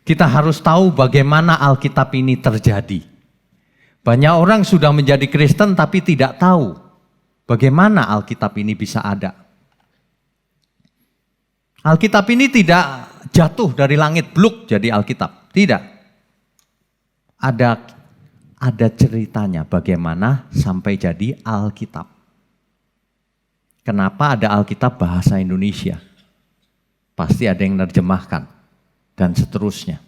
Kita harus tahu bagaimana Alkitab ini terjadi. Banyak orang sudah menjadi Kristen tapi tidak tahu bagaimana Alkitab ini bisa ada. Alkitab ini tidak jatuh dari langit bluk jadi Alkitab. Tidak. Ada ceritanya bagaimana sampai jadi Alkitab. Kenapa ada Alkitab bahasa Indonesia? Pasti ada yang menerjemahkan dan seterusnya.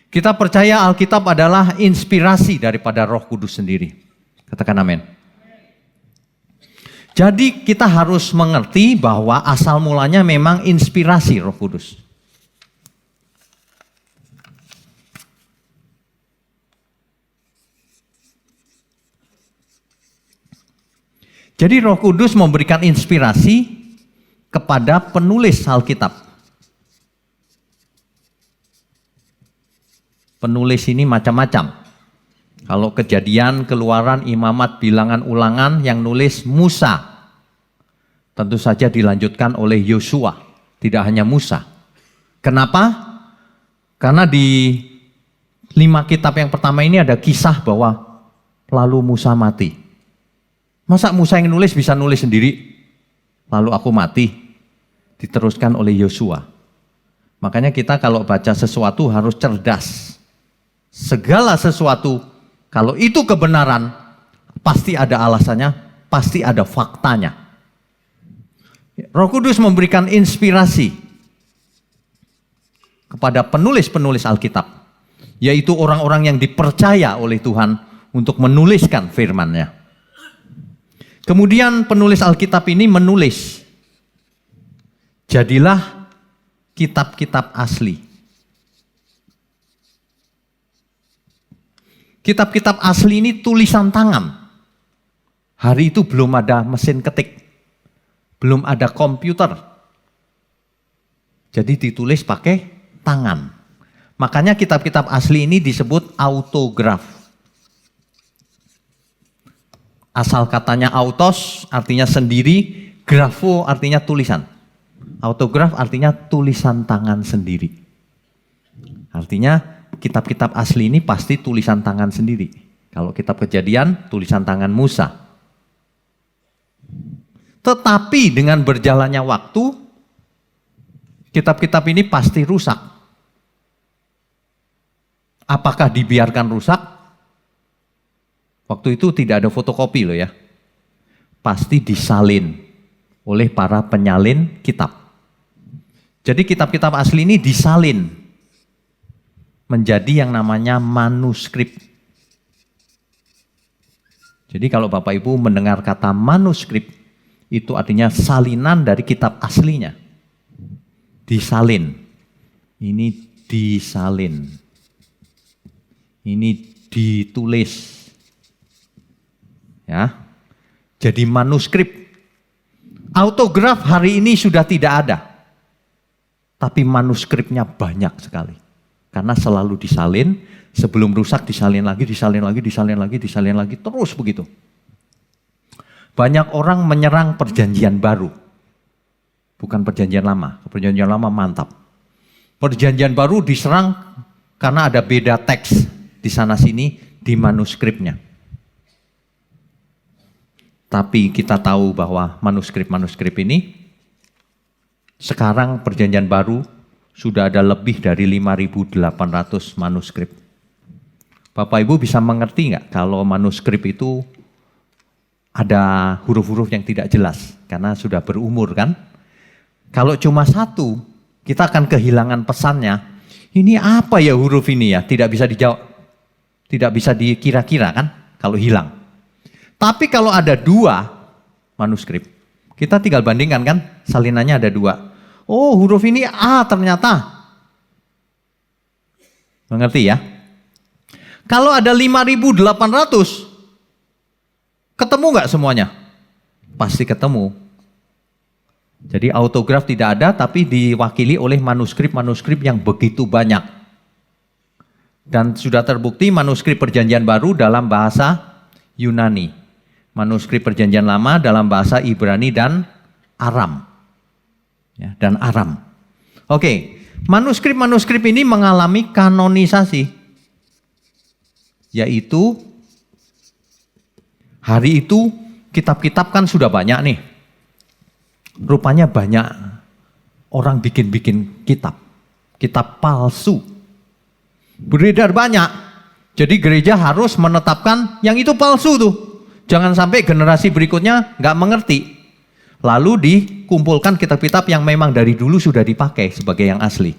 Kita percaya Alkitab adalah inspirasi daripada Roh Kudus sendiri. Katakan amin. Jadi kita harus mengerti bahwa asal mulanya memang inspirasi Roh Kudus. Jadi Roh Kudus memberikan inspirasi kepada penulis Alkitab. Penulis ini macam-macam. Kalau Kejadian, Keluaran, Imamat, Bilangan, Ulangan yang nulis Musa. Tentu saja dilanjutkan oleh Yosua, tidak hanya Musa. Kenapa? Karena di 5 kitab yang pertama ini ada kisah bahwa lalu Musa mati. Masa Musa yang nulis bisa nulis sendiri? Lalu aku mati. Diteruskan oleh Yosua. Makanya kita kalau baca sesuatu harus cerdas. Segala sesuatu, kalau itu kebenaran, pasti ada alasannya, pasti ada faktanya. Roh Kudus memberikan inspirasi kepada penulis-penulis Alkitab, yaitu orang-orang yang dipercaya oleh Tuhan untuk menuliskan firman-Nya. Kemudian penulis Alkitab ini menulis, jadilah kitab-kitab asli. Kitab-kitab asli ini tulisan tangan. Hari itu belum ada mesin ketik, belum ada komputer. Jadi ditulis pakai tangan. Makanya kitab-kitab asli ini disebut autograf. Asal katanya autos artinya sendiri, grafo artinya tulisan. Autograf artinya tulisan tangan sendiri. Artinya kitab-kitab asli ini pasti tulisan tangan sendiri. Kalau kitab Kejadian, tulisan tangan Musa. Tetapi dengan berjalannya waktu, kitab-kitab ini pasti rusak. Apakah dibiarkan rusak? Waktu itu tidak ada fotokopi loh ya. Pasti disalin oleh para penyalin kitab. Jadi kitab-kitab asli ini disalin menjadi yang namanya manuskrip. Jadi kalau Bapak Ibu mendengar kata manuskrip, itu artinya salinan dari kitab aslinya. Disalin. Ini disalin. Ini ditulis. Ya. Jadi manuskrip. Autograf hari ini sudah tidak ada. Tapi manuskripnya banyak sekali. Karena selalu disalin, sebelum rusak disalin lagi, disalin lagi, disalin lagi, disalin lagi, terus begitu. Banyak orang menyerang perjanjian baru. Bukan perjanjian lama. Perjanjian lama mantap. Perjanjian baru diserang karena ada beda teks di sana sini di manuskripnya. Tapi kita tahu bahwa manuskrip-manuskrip ini sekarang perjanjian baru sudah ada lebih dari 5.800 manuskrip. Bapak Ibu bisa mengerti nggak kalau manuskrip itu ada huruf-huruf yang tidak jelas karena sudah berumur kan? Kalau cuma satu, kita akan kehilangan pesannya. Ini apa ya huruf ini ya? Tidak bisa dijawab, tidak bisa dikira-kira kan kalau hilang. Tapi kalau ada 2 manuskrip, kita tinggal bandingkan kan, salinannya ada 2. Oh huruf ini A ternyata. Mengerti ya? Kalau ada 5.800, ketemu nggak semuanya? Pasti ketemu. Jadi autograf tidak ada, tapi diwakili oleh manuskrip-manuskrip yang begitu banyak. Dan sudah terbukti manuskrip perjanjian baru dalam bahasa Yunani. Manuskrip perjanjian lama dalam bahasa Ibrani dan Aram. Ya, dan Aram. Oke, manuskrip-manuskrip ini mengalami kanonisasi. Yaitu hari itu kitab-kitab kan sudah banyak nih. Rupanya banyak orang bikin-bikin kitab. Kitab palsu. Beredar banyak. Jadi gereja harus menetapkan yang itu palsu tuh. Jangan sampai generasi berikutnya nggak mengerti. Lalu dikumpulkan kitab-kitab yang memang dari dulu sudah dipakai sebagai yang asli.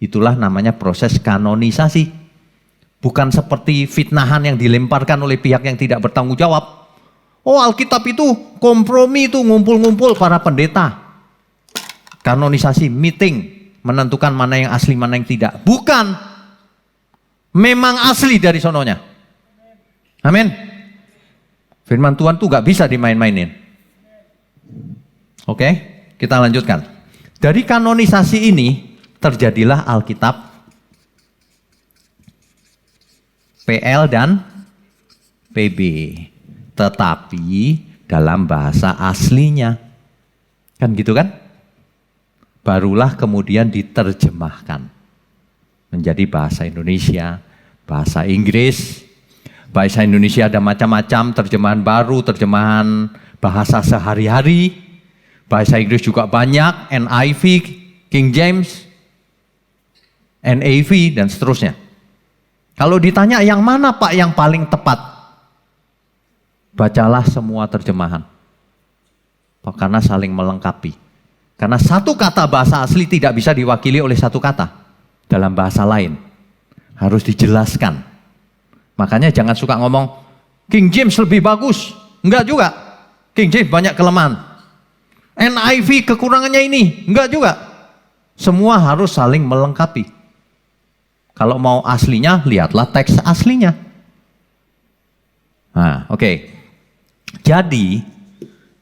Itulah namanya proses kanonisasi. Bukan seperti fitnahan yang dilemparkan oleh pihak yang tidak bertanggung jawab. Oh, Alkitab itu kompromi, itu ngumpul-ngumpul para pendeta. Kanonisasi, meeting, menentukan mana yang asli, mana yang tidak. Bukan. Memang asli dari sononya. Amin. Firman Tuhan tuh gak bisa dimain-mainin. Oke, kita lanjutkan. Dari kanonisasi ini terjadilah Alkitab PL dan PB. Tetapi dalam bahasa aslinya. Kan gitu kan? Barulah kemudian diterjemahkan menjadi bahasa Indonesia, bahasa Inggris. Bahasa Indonesia ada macam-macam, terjemahan baru, terjemahan bahasa sehari-hari. Bahasa Inggris juga banyak, NIV, King James, NAV, dan seterusnya. Kalau ditanya yang mana Pak yang paling tepat? Bacalah semua terjemahan. Karena saling melengkapi. Karena satu kata bahasa asli tidak bisa diwakili oleh satu kata dalam bahasa lain. Harus dijelaskan. Makanya jangan suka ngomong, King James lebih bagus. Enggak juga. King James banyak kelemahan. NIV kekurangannya ini. Enggak juga. Semua harus saling melengkapi. Kalau mau aslinya, lihatlah teks aslinya. Nah, oke. Jadi,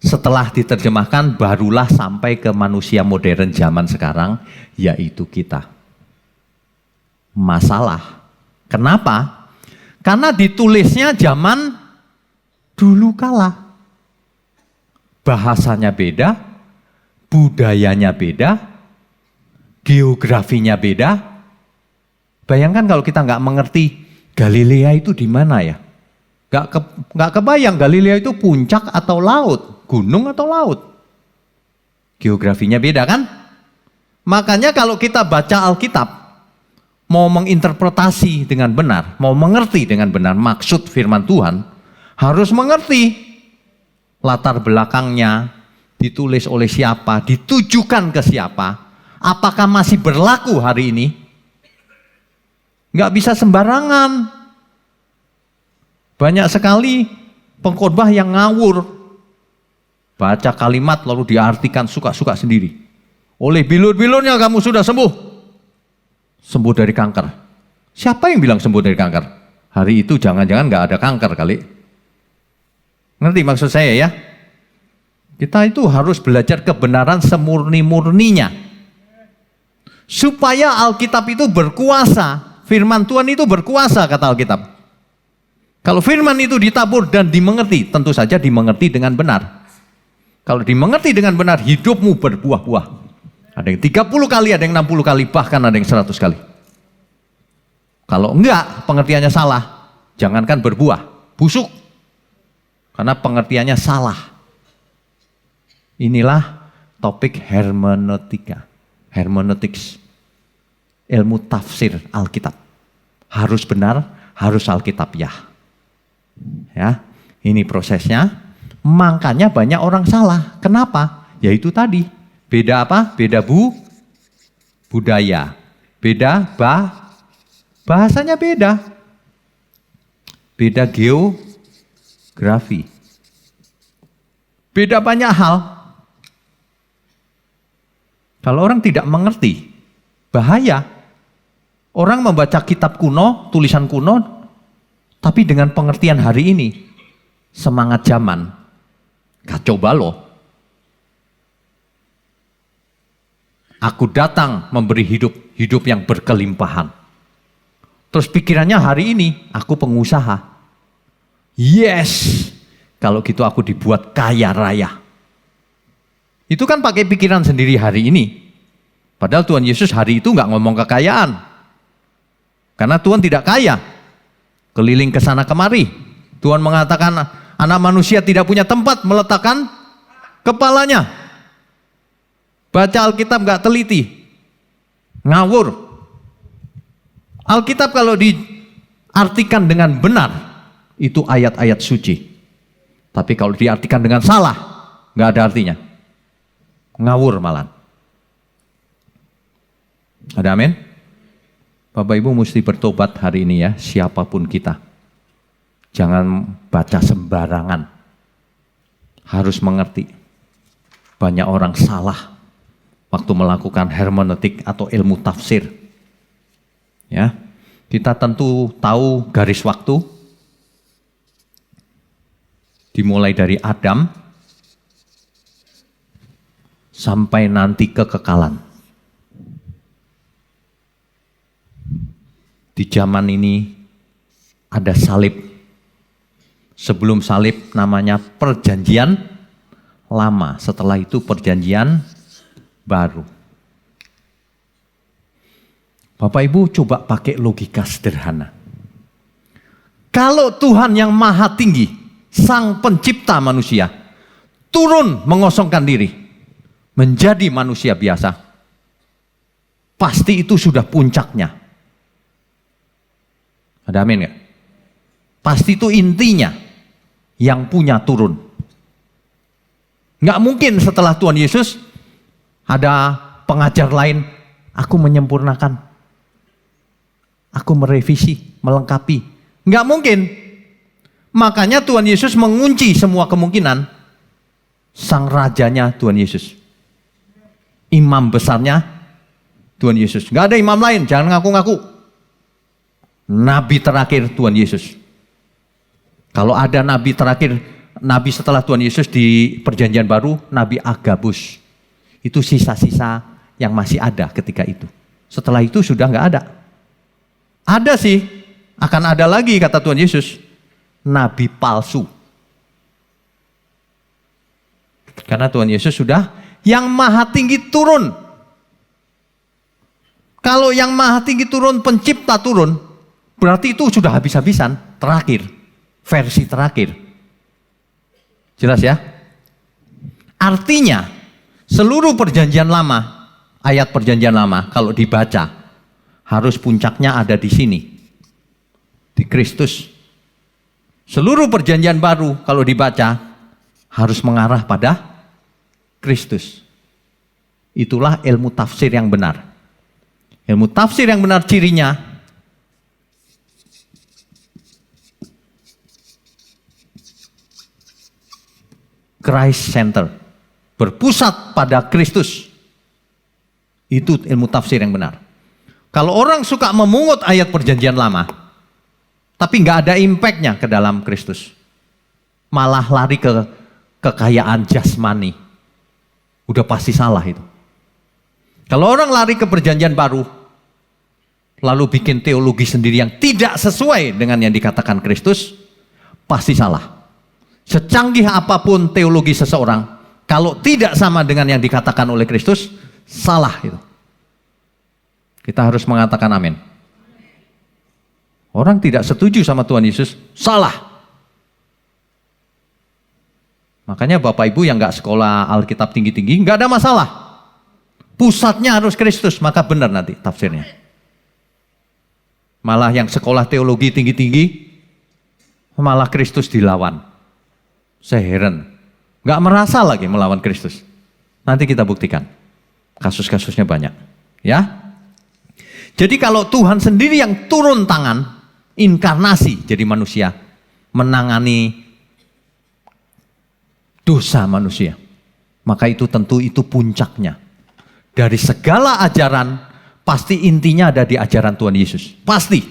setelah diterjemahkan, barulah sampai ke manusia modern zaman sekarang, yaitu kita. Masalah. Kenapa? Karena ditulisnya zaman dulu kala. Bahasanya beda, budayanya beda, geografinya beda. Bayangkan kalau kita nggak mengerti Galilea itu di mana ya? Nggak kebayang Galilea itu puncak atau laut, gunung atau laut. Geografinya beda kan? Makanya kalau kita baca Alkitab, mau menginterpretasi dengan benar, mau mengerti dengan benar maksud firman Tuhan, harus mengerti latar belakangnya, ditulis oleh siapa, ditujukan ke siapa, apakah masih berlaku hari ini. Nggak bisa sembarangan. Banyak sekali pengkhotbah yang ngawur. Baca kalimat lalu diartikan suka-suka sendiri. Oleh bilur-bilurnya kamu sudah sembuh. Sembuh dari kanker. Siapa yang bilang sembuh dari kanker? Hari itu jangan-jangan nggak ada kanker kali. Ngerti maksud saya ya? Kita itu harus belajar kebenaran semurni-murninya. Supaya Alkitab itu berkuasa. Firman Tuhan itu berkuasa, kata Alkitab. Kalau firman itu ditabur dan dimengerti, tentu saja dimengerti dengan benar. Kalau dimengerti dengan benar, hidupmu berbuah-buah. Ada yang 30 kali, ada yang 60 kali, bahkan ada yang 100 kali. Kalau enggak, pengertiannya salah, jangankan berbuah, busuk. Karena pengertiannya salah. Inilah topik hermeneutika, hermeneutics, ilmu tafsir Alkitab. Harus benar, harus Alkitabiah. Ya, ini prosesnya. Makanya banyak orang salah. Kenapa? Yaitu tadi. Beda apa? Beda budaya. Beda bahasanya beda. Beda geografi. Beda banyak hal. Kalau orang tidak mengerti, bahaya. Orang membaca kitab kuno, tulisan kuno, tapi dengan pengertian hari ini, semangat zaman, kacau balau. Aku datang memberi hidup yang berkelimpahan. Terus pikirannya hari ini, aku pengusaha. Yes, kalau gitu aku dibuat kaya raya. Itu kan pakai pikiran sendiri hari ini. Padahal Tuhan Yesus hari itu nggak ngomong kekayaan. Karena Tuhan tidak kaya. Keliling ke sana kemari. Tuhan mengatakan anak manusia tidak punya tempat meletakkan kepalanya. Baca Alkitab nggak teliti. Ngawur. Alkitab kalau diartikan dengan benar, itu ayat-ayat suci. Tapi kalau diartikan dengan salah, nggak ada artinya. Ngawur malah. Ada amin? Bapak Ibu mesti bertobat hari ini ya, siapapun kita. Jangan baca sembarangan. Harus mengerti. Banyak orang salah waktu melakukan hermeneutik atau ilmu tafsir. Ya, kita tentu tahu garis waktu. Dimulai dari Adam sampai nanti kekekalan. Di zaman ini ada salib. Sebelum salib namanya perjanjian lama. Setelah itu perjanjian baru. Bapak Ibu coba pakai logika sederhana. Kalau Tuhan yang maha tinggi, sang pencipta manusia, turun mengosongkan diri, menjadi manusia biasa, pasti itu sudah puncaknya. Ada amin nggak? Pasti itu intinya yang punya turun. Nggak mungkin setelah Tuhan Yesus ada pengajar lain, aku menyempurnakan, aku merevisi, melengkapi. Nggak mungkin. Makanya Tuhan Yesus mengunci semua kemungkinan. Sang rajanya Tuhan Yesus. Imam besarnya Tuhan Yesus. Nggak ada imam lain, jangan ngaku-ngaku. Nabi terakhir Tuhan Yesus. Kalau ada nabi terakhir, nabi setelah Tuhan Yesus di perjanjian baru, Nabi Agabus. Itu sisa-sisa yang masih ada ketika itu. Setelah itu sudah nggak ada. Ada sih, akan ada lagi kata Tuhan Yesus. Nabi palsu. Karena Tuhan Yesus sudah yang maha tinggi turun. Kalau yang maha tinggi turun, pencipta turun, berarti itu sudah habis-habisan, terakhir, versi terakhir. Jelas ya? Artinya, seluruh perjanjian lama, ayat perjanjian lama, kalau dibaca, harus puncaknya ada di sini. Di Kristus. Seluruh perjanjian baru, kalau dibaca, harus mengarah pada Kristus. Itulah ilmu tafsir yang benar. Ilmu tafsir yang benar cirinya, Christ Center, berpusat pada Kristus. Itu ilmu tafsir yang benar. Kalau orang suka memungut ayat perjanjian lama, tapi nggak ada impactnya ke dalam Kristus, malah lari ke kekayaan jasmani, udah pasti salah itu. Kalau orang lari ke perjanjian baru, lalu bikin teologi sendiri yang tidak sesuai dengan yang dikatakan Kristus, pasti salah. Secanggih apapun teologi seseorang, kalau tidak sama dengan yang dikatakan oleh Kristus, salah itu. Kita harus mengatakan amin. Orang tidak setuju sama Tuhan Yesus, salah. Makanya Bapak Ibu yang nggak sekolah Alkitab tinggi-tinggi, nggak ada masalah. Pusatnya harus Kristus, maka benar nanti tafsirnya. Malah yang sekolah teologi tinggi-tinggi, malah Kristus dilawan. Saya heran, nggak merasa lagi melawan Kristus. Nanti kita buktikan, kasus-kasusnya banyak, ya. Jadi kalau Tuhan sendiri yang turun tangan, inkarnasi jadi manusia, menangani dosa manusia, maka itu tentu itu puncaknya. Dari segala ajaran, pasti intinya ada di ajaran Tuhan Yesus. Pasti,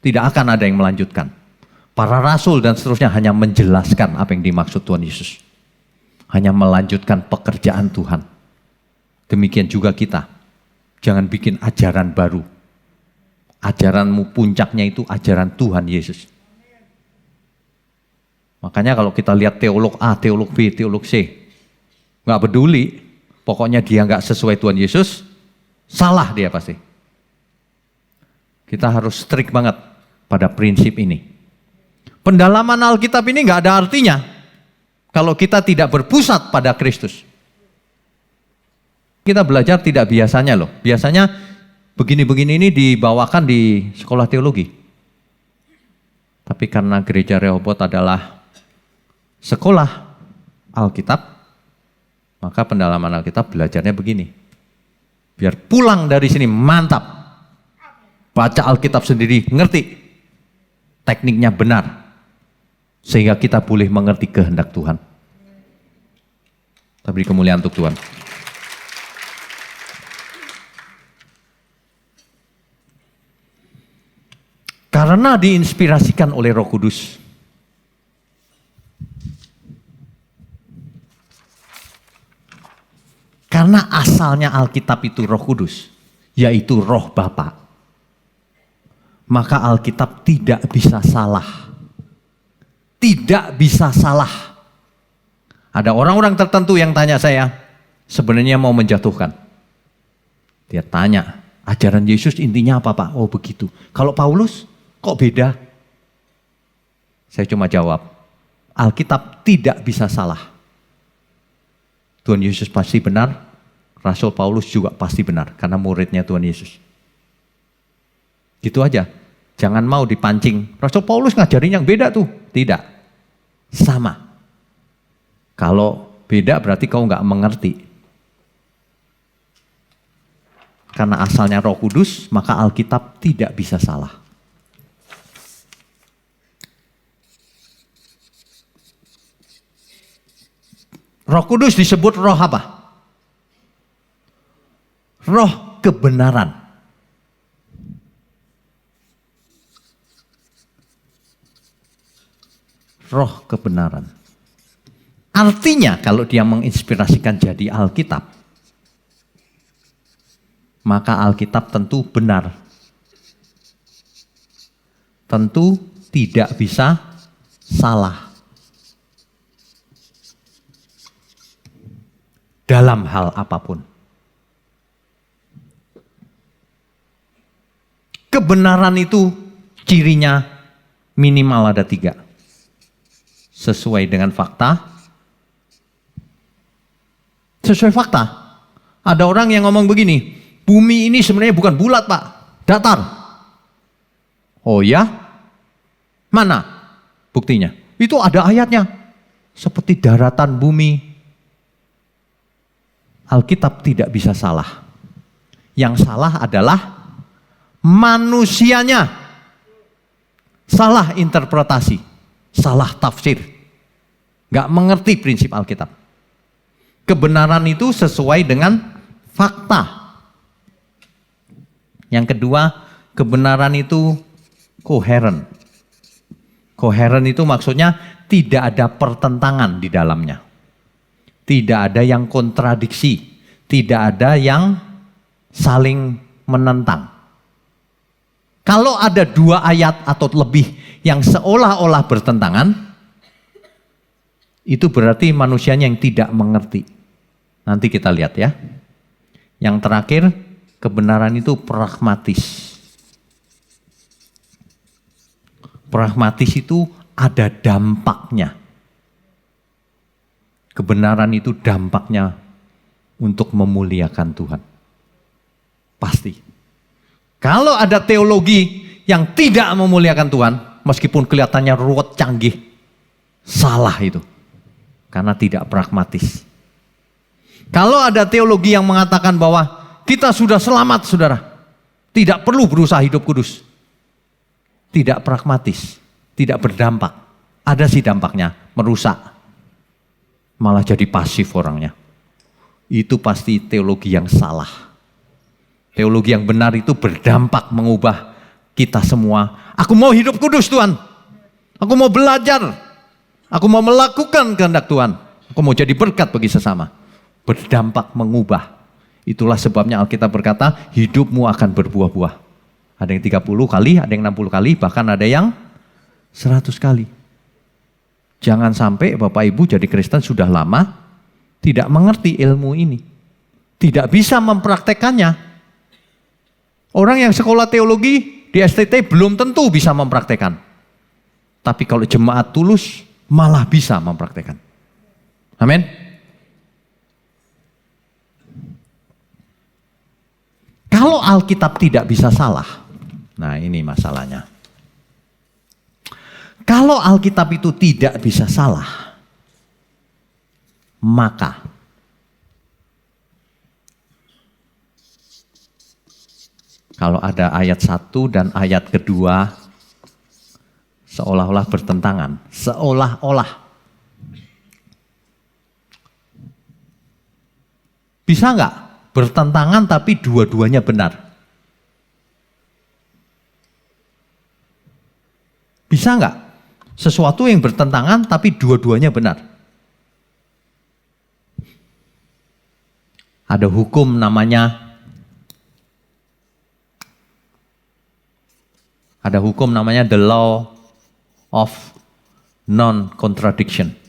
tidak akan ada yang melanjutkan. Para rasul dan seterusnya hanya menjelaskan apa yang dimaksud Tuhan Yesus. Hanya melanjutkan pekerjaan Tuhan. Demikian juga kita. Jangan bikin ajaran baru. Ajaranmu puncaknya itu ajaran Tuhan Yesus. Makanya kalau kita lihat teolog A, teolog B, teolog C, nggak peduli. Pokoknya dia nggak sesuai Tuhan Yesus, Salah dia pasti. Kita harus strict banget pada prinsip ini. Pendalaman Alkitab ini nggak ada artinya kalau kita tidak berpusat pada Kristus. Kita belajar tidak biasanya loh. Biasanya begini-begini ini dibawakan di sekolah teologi. Tapi karena gereja Rehobot adalah sekolah Alkitab, maka pendalaman Alkitab belajarnya begini. Biar pulang dari sini mantap. Baca Alkitab sendiri, ngerti. Tekniknya benar. Sehingga kita boleh mengerti kehendak Tuhan. Tapi kemuliaan untuk Tuhan. Karena diinspirasikan oleh Roh Kudus. Karena asalnya Alkitab itu Roh Kudus, yaitu Roh Bapa. Maka Alkitab tidak bisa salah. Tidak bisa salah. Ada orang-orang tertentu yang tanya saya, sebenarnya mau menjatuhkan. Dia tanya, ajaran Yesus intinya apa Pak? Oh begitu. Kalau Paulus, kok beda? Saya cuma jawab, Alkitab tidak bisa salah. Tuhan Yesus pasti benar, Rasul Paulus juga pasti benar, karena muridnya Tuhan Yesus. Gitu aja, jangan mau dipancing. Rasul Paulus ngajarin yang beda tuh, tidak. Sama. Kalau beda berarti kau nggak mengerti. Karena asalnya Roh Kudus, maka Alkitab tidak bisa salah. Roh Kudus disebut roh apa? Roh kebenaran. Roh kebenaran. Artinya kalau dia menginspirasikan jadi Alkitab, maka Alkitab tentu benar. Tentu tidak bisa salah. Dalam hal apapun. Kebenaran itu cirinya minimal ada 3. Sesuai dengan fakta. Sesuai fakta. Ada orang yang ngomong begini, bumi ini sebenarnya bukan bulat Pak, datar. Oh ya? Mana buktinya? Itu ada ayatnya. Seperti daratan bumi. Alkitab tidak bisa salah. Yang salah adalah manusianya. Salah interpretasi, salah tafsir. Gak mengerti prinsip Alkitab. Kebenaran itu sesuai dengan fakta. Yang kedua, kebenaran itu koheren. Koheren itu maksudnya tidak ada pertentangan di dalamnya. Tidak ada yang kontradiksi, tidak ada yang saling menentang. Kalau ada 2 ayat atau lebih yang seolah-olah bertentangan, itu berarti manusianya yang tidak mengerti. Nanti kita lihat ya. Yang terakhir, kebenaran itu pragmatis. Pragmatis itu ada dampaknya. Kebenaran itu dampaknya untuk memuliakan Tuhan. Pasti. Kalau ada teologi yang tidak memuliakan Tuhan, meskipun kelihatannya ruwet canggih, salah itu. Karena tidak pragmatis. Kalau ada teologi yang mengatakan bahwa kita sudah selamat saudara, tidak perlu berusaha hidup kudus. Tidak pragmatis, tidak berdampak. Ada sih dampaknya, merusak. Malah jadi pasif orangnya. Itu pasti teologi yang salah. Teologi yang benar itu berdampak mengubah kita semua. Aku mau hidup kudus Tuhan. Aku mau belajar. Aku mau melakukan kehendak Tuhan. Aku mau jadi berkat bagi sesama. Berdampak mengubah. Itulah sebabnya Alkitab berkata hidupmu akan berbuah-buah. Ada yang 30 kali, ada yang 60 kali, bahkan ada yang 100 kali. Jangan sampai Bapak Ibu jadi Kristen sudah lama, tidak mengerti ilmu ini. Tidak bisa mempraktekannya. Orang yang sekolah teologi di STT belum tentu bisa mempraktekkan. Tapi kalau jemaat tulus malah bisa mempraktekkan. Amin. Kalau Alkitab tidak bisa salah, nah ini masalahnya. Kalau Alkitab itu tidak bisa salah, maka kalau ada ayat 1 dan ayat kedua seolah-olah bertentangan, seolah-olah. Bisa nggak bertentangan tapi dua-duanya benar? Bisa nggak sesuatu yang bertentangan tapi dua-duanya benar? Ada hukum namanya the law of non-contradiction.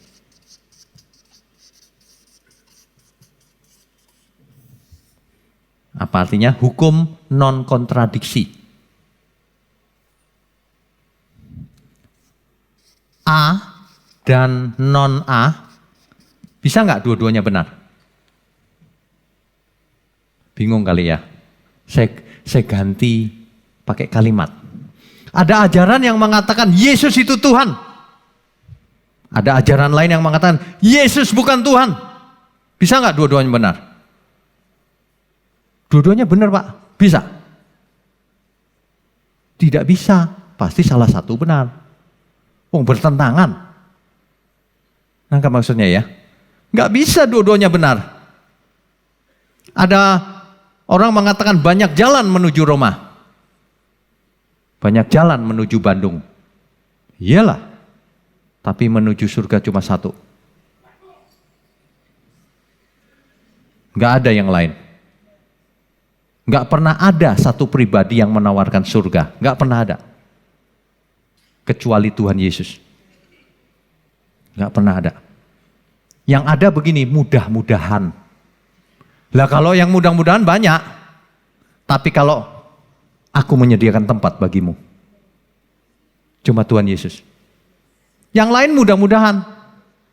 Apa artinya? Hukum non-kontradiksi. A dan non-A, bisa nggak dua-duanya benar? Bingung kali ya? Saya ganti pakai kalimat. Ada ajaran yang mengatakan Yesus itu Tuhan. Ada ajaran lain yang mengatakan Yesus bukan Tuhan. Bisa nggak dua-duanya benar? Dua-duanya benar, Pak? Bisa? Tidak bisa. Pasti salah satu benar. Bertentangan. Nangkap maksudnya ya? Nggak bisa dua-duanya benar. Ada orang mengatakan banyak jalan menuju Roma. Banyak jalan menuju Bandung. Iyalah. Tapi menuju surga cuma satu. Nggak ada yang lain. Nggak pernah ada satu pribadi yang menawarkan surga. Nggak pernah ada. Kecuali Tuhan Yesus. Nggak pernah ada. Yang ada begini, mudah-mudahan. Lah kalau yang mudah-mudahan banyak. Tapi kalau aku menyediakan tempat bagimu. Cuma Tuhan Yesus. Yang lain mudah-mudahan.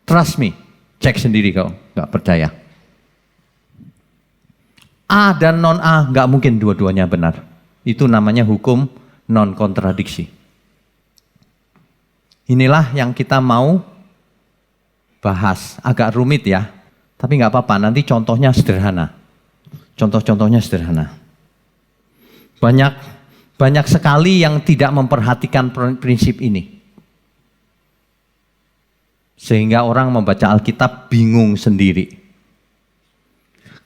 Trust me. Cek sendiri kau. Gak percaya. A dan non-A gak mungkin dua-duanya benar. Itu namanya hukum non-kontradiksi. Inilah yang kita mau bahas. Agak rumit ya. Tapi gak apa-apa. Nanti contohnya sederhana. Contoh-contohnya sederhana. Banyak sekali yang tidak memperhatikan prinsip ini. Sehingga orang membaca Alkitab bingung sendiri.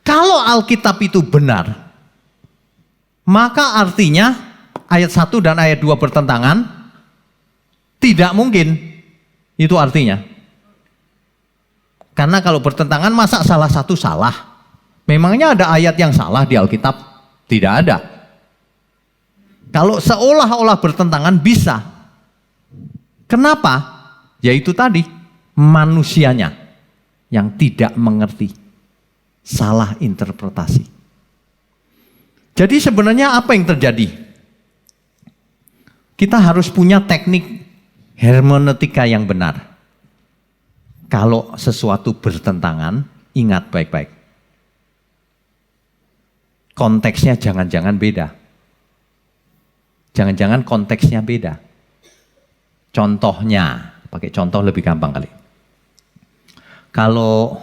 Kalau Alkitab itu benar, maka artinya ayat 1 dan ayat 2 bertentangan, tidak mungkin. Itu artinya. Karena kalau bertentangan masa salah satu salah? Memangnya ada ayat yang salah di Alkitab? Tidak ada. Kalau seolah-olah bertentangan bisa. Kenapa? Yaitu tadi, manusianya yang tidak mengerti. Salah interpretasi. Jadi sebenarnya apa yang terjadi? Kita harus punya teknik hermeneutika yang benar. Kalau sesuatu bertentangan, ingat baik-baik. Konteksnya jangan-jangan beda. Jangan-jangan konteksnya beda. Contohnya, pakai contoh lebih gampang kali. Kalau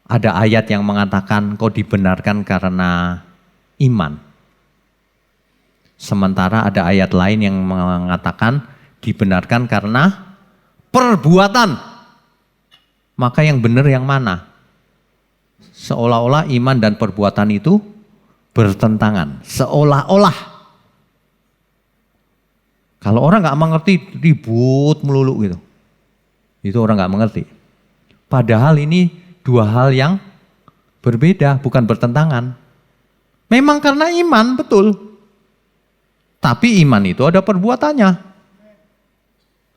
ada ayat yang mengatakan kau dibenarkan karena iman. Sementara ada ayat lain yang mengatakan dibenarkan karena perbuatan. Maka yang benar yang mana? Seolah-olah iman dan perbuatan itu bertentangan. Seolah-olah. Kalau orang nggak mengerti, ribut melulu gitu. Itu orang nggak mengerti. Padahal ini dua hal yang berbeda, bukan bertentangan. Memang karena iman, betul. Tapi iman itu ada perbuatannya.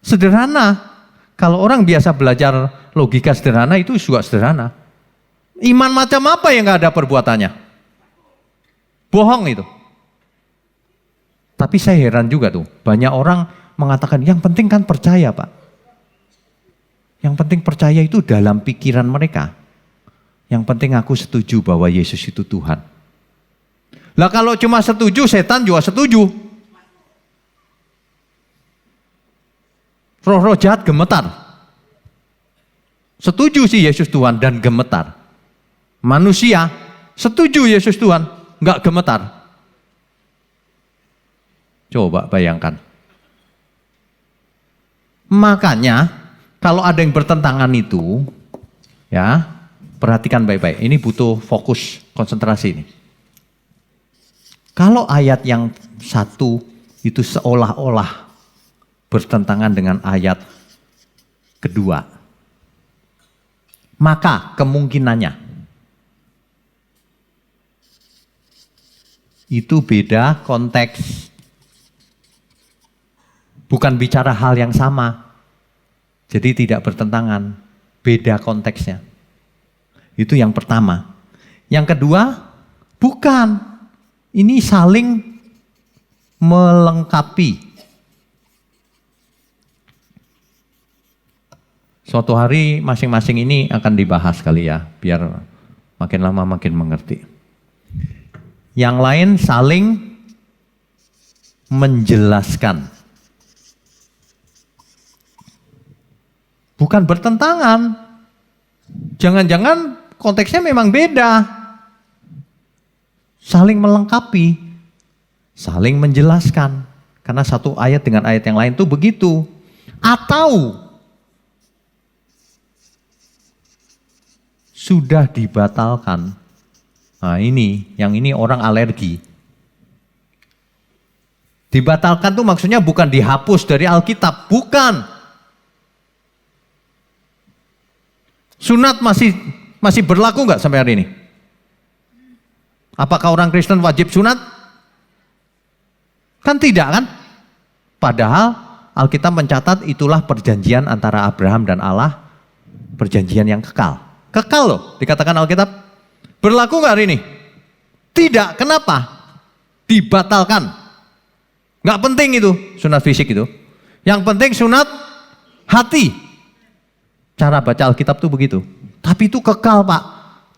Sederhana. Kalau orang biasa belajar logika sederhana, itu juga sederhana. Iman macam apa yang nggak ada perbuatannya? Bohong itu. Tapi saya heran juga tuh, banyak orang mengatakan yang penting kan percaya Pak. Yang penting percaya itu dalam pikiran mereka. Yang penting aku setuju bahwa Yesus itu Tuhan. Lah kalau cuma setuju, setan juga setuju. Roh-roh jahat gemetar. Setuju sih Yesus Tuhan dan gemetar. Manusia setuju Yesus Tuhan, enggak gemetar. Coba bayangkan. Makanya kalau ada yang bertentangan itu, ya perhatikan baik-baik. Ini butuh fokus, konsentrasi ini. Kalau ayat yang satu itu seolah-olah bertentangan dengan ayat kedua, maka kemungkinannya itu beda konteks. Bukan bicara hal yang sama. Jadi tidak bertentangan. Beda konteksnya. Itu yang pertama. Yang kedua, bukan. Ini saling melengkapi. Suatu hari masing-masing ini akan dibahas kali ya. Biar makin lama makin mengerti. Yang lain saling menjelaskan. Bukan bertentangan. Jangan-jangan konteksnya memang beda. Saling melengkapi. Saling menjelaskan. Karena satu ayat dengan ayat yang lain itu begitu. Atau sudah dibatalkan. Nah yang ini orang alergi. Dibatalkan tuh maksudnya bukan dihapus dari Alkitab. Bukan. Sunat masih berlaku nggak sampai hari ini? Apakah orang Kristen wajib sunat? Kan tidak kan? Padahal Alkitab mencatat itulah perjanjian antara Abraham dan Allah, perjanjian yang kekal. Kekal loh, dikatakan Alkitab. Berlaku nggak hari ini? Tidak, kenapa? Dibatalkan. Nggak penting itu, sunat fisik itu. Yang penting sunat hati. Cara baca Alkitab tuh begitu. Tapi itu kekal Pak.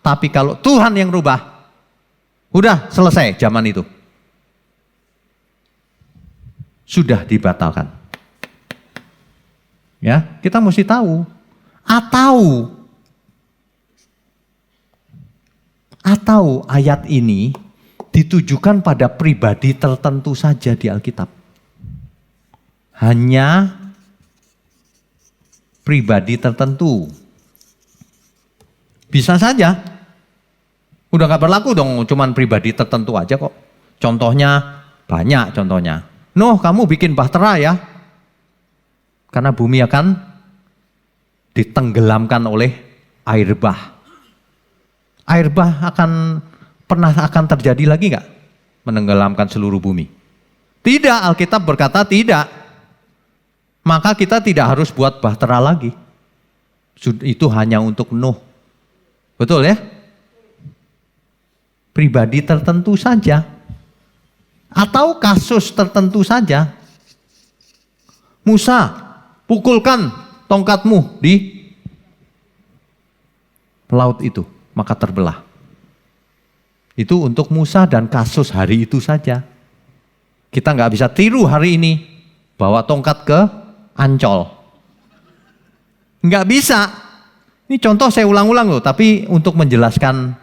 Tapi kalau Tuhan yang rubah, udah selesai zaman itu. Sudah dibatalkan. Ya, kita mesti tahu. Atau ayat ini ditujukan pada pribadi tertentu saja di Alkitab. Hanya pribadi tertentu. Bisa saja. Udah gak berlaku dong, cuman pribadi tertentu aja kok. Contohnya, banyak contohnya. Nuh, kamu bikin bahtera ya. Karena bumi akan ditenggelamkan oleh air bah. Air bah akan terjadi lagi gak? Menenggelamkan seluruh bumi. Tidak, Alkitab berkata tidak. Maka kita tidak harus buat bahtera lagi. Itu hanya untuk Nuh. Betul ya? Pribadi tertentu saja. Atau kasus tertentu saja. Musa, pukulkan tongkatmu di laut itu. Maka terbelah. Itu untuk Musa dan kasus hari itu saja. Kita nggak bisa tiru hari ini. Bawa tongkat ke Ancol. Nggak bisa. Ini contoh saya ulang-ulang loh, tapi untuk menjelaskan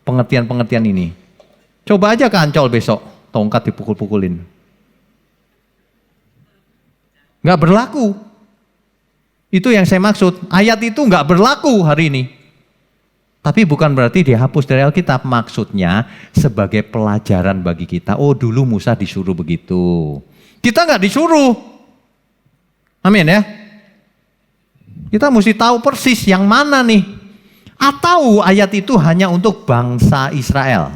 pengertian-pengertian ini. Coba aja ke Ancol besok, tongkat dipukul-pukulin. Nggak berlaku. Itu yang saya maksud. Ayat itu nggak berlaku hari ini. Tapi bukan berarti dihapus dari Alkitab. Maksudnya sebagai pelajaran bagi kita. Oh dulu Musa disuruh begitu. Kita nggak disuruh. Amin ya. Kita mesti tahu persis yang mana nih. Atau ayat itu hanya untuk bangsa Israel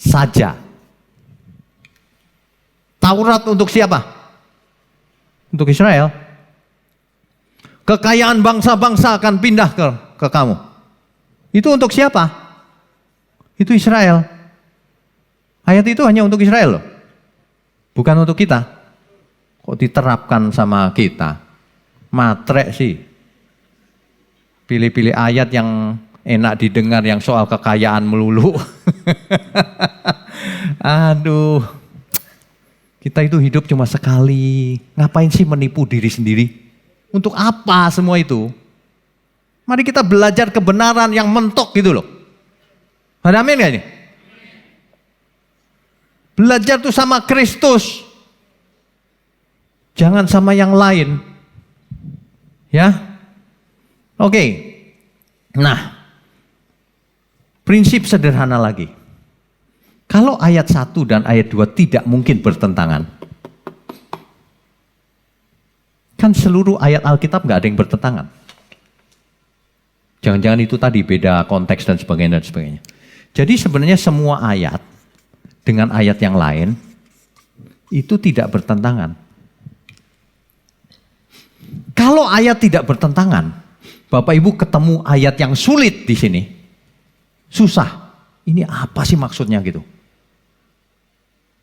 saja. Taurat untuk siapa? Untuk Israel. Kekayaan bangsa-bangsa akan pindah ke kamu. Itu untuk siapa? Itu Israel. Ayat itu hanya untuk Israel loh. Bukan untuk kita. Kok diterapkan sama kita? Matre sih. Pilih-pilih ayat yang enak didengar, yang soal kekayaan melulu. Aduh. Kita itu hidup cuma sekali. Ngapain sih menipu diri sendiri? Untuk apa semua itu? Mari kita belajar kebenaran yang mentok gitu loh. Ada amin gak ini? Belajar tuh sama Kristus. Jangan sama yang lain. Ya. Oke. Nah. Prinsip sederhana lagi. Kalau ayat 1 dan ayat 2 tidak mungkin bertentangan. Kan seluruh ayat Alkitab nggak ada yang bertentangan. Jangan-jangan itu tadi beda konteks dan sebagainya dan sebagainya. Jadi sebenarnya semua ayat dengan ayat yang lain itu tidak bertentangan. Kalau ayat tidak bertentangan, Bapak Ibu ketemu ayat yang sulit di sini, susah. Ini apa sih maksudnya gitu?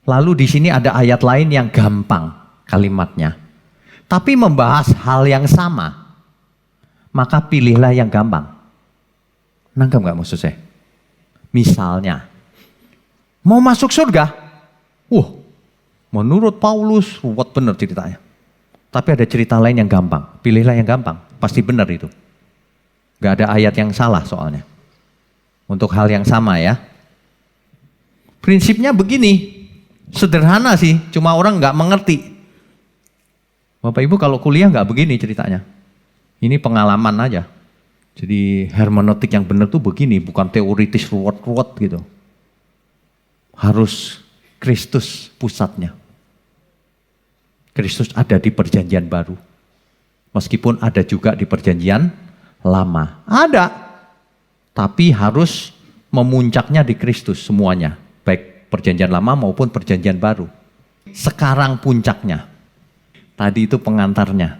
Lalu di sini ada ayat lain yang gampang kalimatnya, tapi membahas hal yang sama. Maka pilihlah yang gampang. Nangkep nggak maksud saya? Misalnya, mau masuk surga? Menurut Paulus, ruwet bener ceritanya. Tapi ada cerita lain yang gampang. Pilihlah yang gampang, pasti benar itu. Gak ada ayat yang salah soalnya. Untuk hal yang sama ya. Prinsipnya begini. Sederhana sih, cuma orang nggak mengerti. Bapak Ibu kalau kuliah nggak begini ceritanya. Ini pengalaman aja. Jadi hermeneutik yang benar tuh begini, bukan teoritis ruwet-ruwet gitu. Harus Kristus pusatnya. Kristus ada di perjanjian baru. Meskipun ada juga di perjanjian lama. Ada. Tapi harus memuncaknya di Kristus semuanya. Baik perjanjian lama maupun perjanjian baru. Sekarang puncaknya. Tadi itu pengantarnya.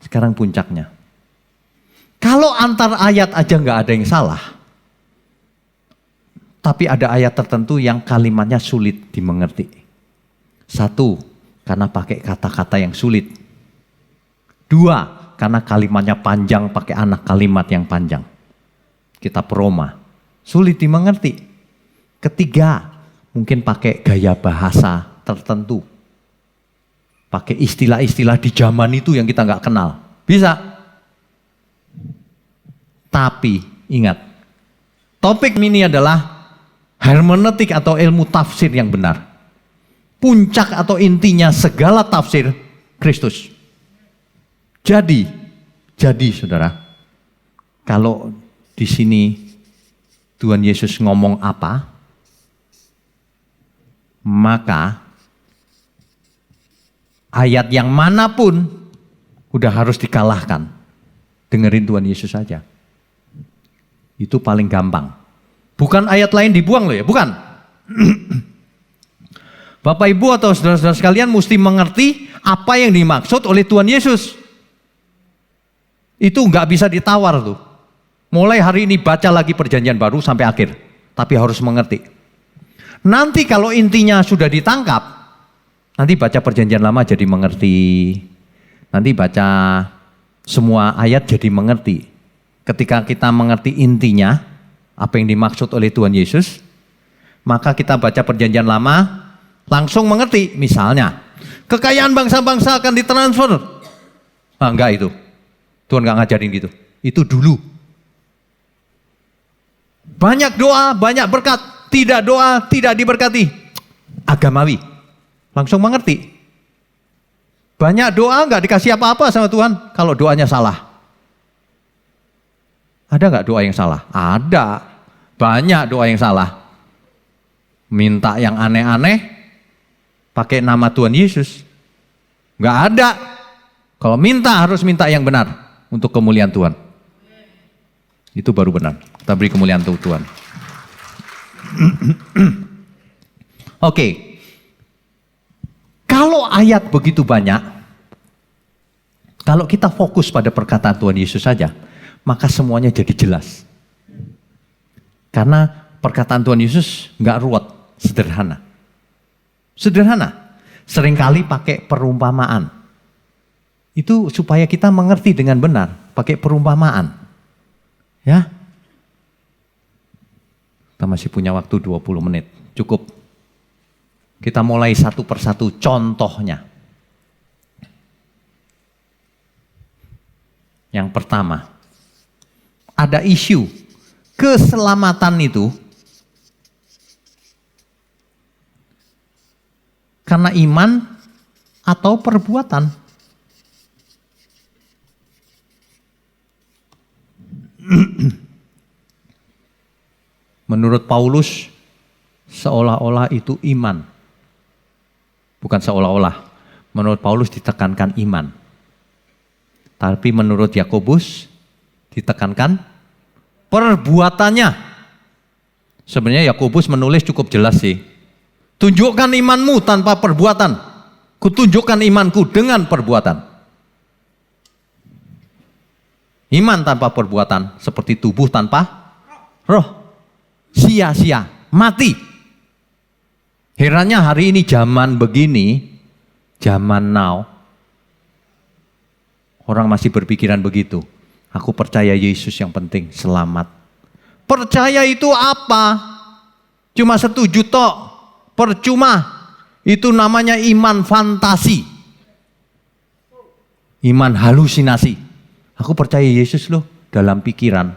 Sekarang puncaknya. Kalau antar ayat aja nggak ada yang salah. Tapi ada ayat tertentu yang kalimatnya sulit dimengerti. Satu, karena pakai kata-kata yang sulit. Dua, karena kalimatnya panjang pakai anak kalimat yang panjang. Kitab Roma. Sulit dimengerti. Ketiga, mungkin pakai gaya bahasa tertentu. Pakai istilah-istilah di zaman itu yang kita nggak kenal. Bisa. Tapi ingat, topik ini adalah hermeneutik atau ilmu tafsir yang benar. Puncak atau intinya segala tafsir Kristus. Jadi saudara, kalau di sini Tuhan Yesus ngomong apa, maka ayat yang manapun udah harus dikalahkan. Dengerin Tuhan Yesus saja. Itu paling gampang. Bukan ayat lain dibuang loh ya, bukan. Bapak Ibu atau saudara-saudara sekalian mesti mengerti apa yang dimaksud oleh Tuhan Yesus. Itu nggak bisa ditawar tuh. Mulai hari ini baca lagi perjanjian baru sampai akhir. Tapi harus mengerti. Nanti kalau intinya sudah ditangkap, nanti baca perjanjian lama jadi mengerti. Nanti baca semua ayat jadi mengerti. Ketika kita mengerti intinya, apa yang dimaksud oleh Tuhan Yesus, maka kita baca perjanjian lama, langsung mengerti. Misalnya, kekayaan bangsa-bangsa akan ditransfer. Enggak itu. Tuhan enggak ngajarin gitu. Itu dulu. Banyak doa, banyak berkat. Tidak doa, tidak diberkati. Agamawi. Langsung mengerti. Banyak doa enggak dikasih apa-apa sama Tuhan kalau doanya salah. Ada enggak doa yang salah? Ada. Banyak doa yang salah. Minta yang aneh-aneh, pakai nama Tuhan Yesus. Enggak ada. Kalau minta harus minta yang benar untuk kemuliaan Tuhan. Itu baru benar. Kita beri kemuliaan untuk Tuhan. Oke. Kalau ayat begitu banyak, kalau kita fokus pada perkataan Tuhan Yesus saja, maka semuanya jadi jelas. Karena perkataan Tuhan Yesus nggak ruwet, sederhana. Sederhana. Seringkali pakai perumpamaan. Itu supaya kita mengerti dengan benar, pakai perumpamaan. Ya. Kita masih punya waktu 20 menit, cukup. Kita mulai satu persatu contohnya. Yang pertama, ada isu keselamatan itu karena iman atau perbuatan. Menurut Paulus, seolah-olah itu iman. Bukan seolah-olah. Menurut Paulus ditekankan iman. Tapi menurut Yakobus ditekankan perbuatannya. Sebenarnya Yakobus menulis cukup jelas sih. Tunjukkan imanmu tanpa perbuatan. Kutunjukkan imanku dengan perbuatan. Iman tanpa perbuatan seperti tubuh tanpa roh. Sia-sia, mati. Herannya hari ini zaman begini, zaman now, orang masih berpikiran begitu. Aku percaya Yesus yang penting, selamat. Percaya itu apa? Cuma setuju tok, percuma. Itu namanya iman fantasi. Iman halusinasi. Aku percaya Yesus loh dalam pikiran.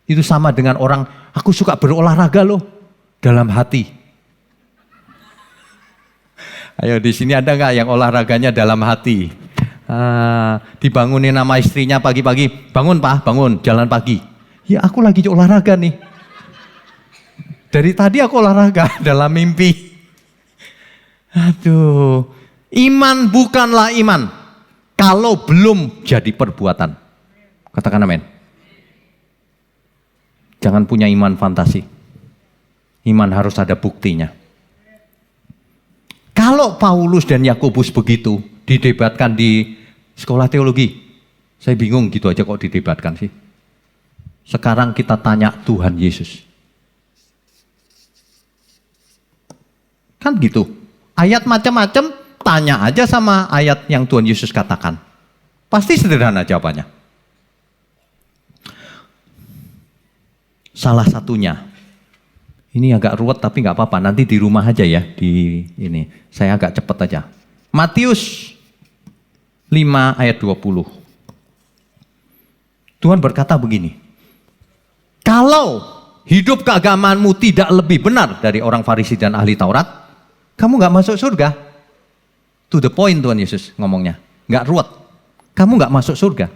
Itu sama dengan orang, aku suka berolahraga loh dalam hati. Ayo di sini ada nggak yang olahraganya dalam hati? Dibangunin nama istrinya pagi-pagi, bangun Pak, bangun, jalan pagi. Ya aku lagi olahraga nih. Dari tadi aku olahraga dalam mimpi. Aduh, iman bukanlah iman kalau belum jadi perbuatan. Katakan amin. Jangan punya iman fantasi. Iman harus ada buktinya. Kalau Paulus dan Yakobus begitu didebatkan di sekolah teologi, saya bingung gitu aja kok didebatkan sih. Sekarang kita tanya Tuhan Yesus. Kan gitu. Ayat macam-macam, tanya aja sama ayat yang Tuhan Yesus katakan. Pasti sederhana jawabannya. Salah satunya, ini agak ruwet tapi nggak apa-apa, nanti di rumah aja ya, di ini. Saya agak cepat aja. Matius 5 ayat 20. Tuhan berkata begini, kalau hidup keagamaanmu tidak lebih benar dari orang Farisi dan ahli Taurat, kamu nggak masuk surga. To the point Tuhan Yesus ngomongnya, nggak ruwet. Kamu nggak masuk surga.